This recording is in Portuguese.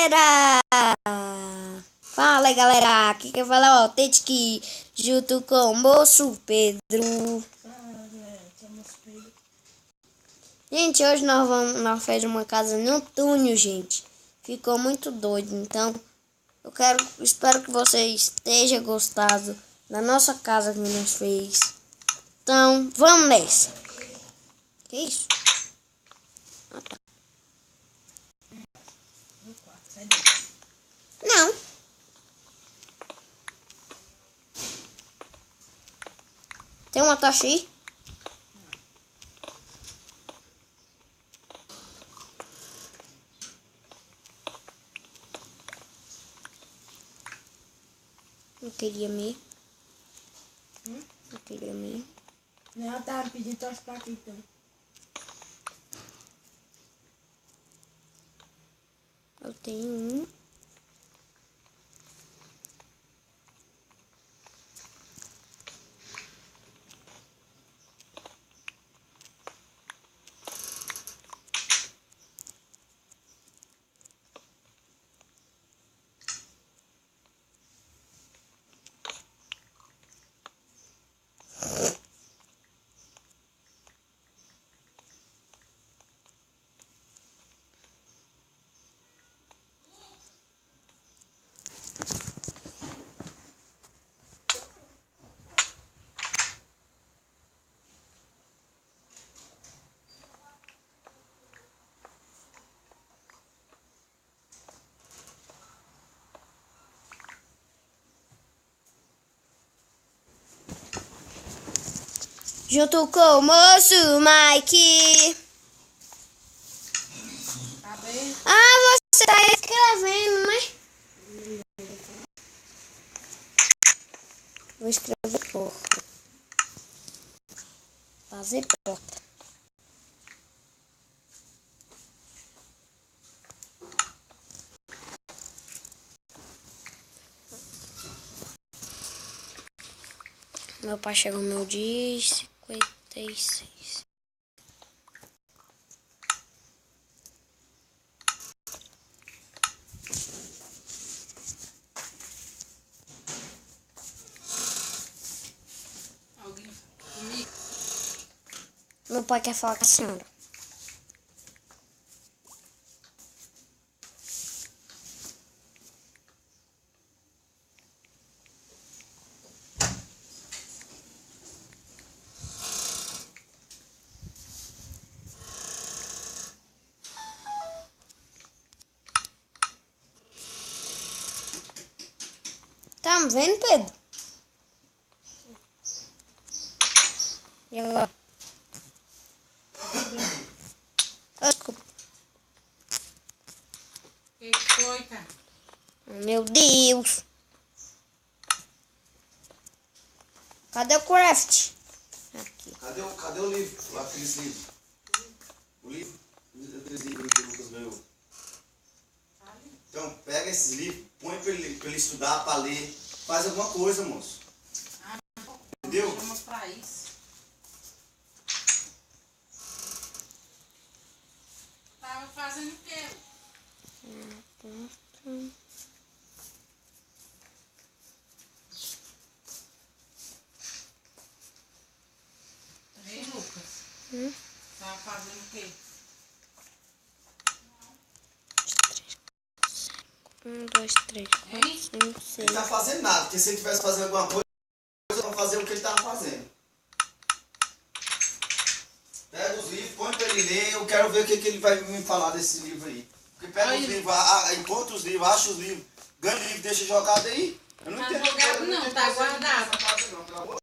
galera! Fala aí, galera! Aqui quem fala é o Tetiki, junto com o moço Pedro. Gente, hoje nós fizemos uma casa no túnel, gente. Ficou muito doido, então espero que vocês estejam gostado da nossa casa que nós fez. Então, vamos nessa. Que isso? Ah, tá. Não. Tem uma tocha aí? Não queria mesmo. Não queria mesmo. Não, ela tava pedindo tocha pra aqui, então. Eu tenho um. Junto com o moço Mike. Tá bem? Ah, você tá escrevendo, né? Vou escrever porta. Fazer porta. Meu pai chegou no meu dia 56. Alguém comigo? Meu pai quer falar com a senhora. Tá me vendo, Pedro? E agora? Desculpa. O que foi, cara? Meu Deus. Cadê o craft? Aqui. Cadê o livro? Aqueles livros. O livro? Aqueles livros que o Lucas ganhou. Então, pega esses livros, põe pra ele estudar, pra ler. Faz alguma coisa, moço. Entendeu? Chama pra isso. Tava fazendo o quê? Ei, Lucas. Tava fazendo o quê? 1, 2, 3, 4, 5, 6. Ele tá fazendo nada, porque se ele estivesse fazendo alguma coisa, eu não fazer o que ele tava fazendo. Pega os livros, põe pra ele ler, eu quero ver o que ele vai me falar desse livro aí. Porque pega os livros, encontra os livros, acha os livros, ganha o livro, deixa jogado aí. Eu não Tá entendo. jogado não, tá guardado. Não, pelo amor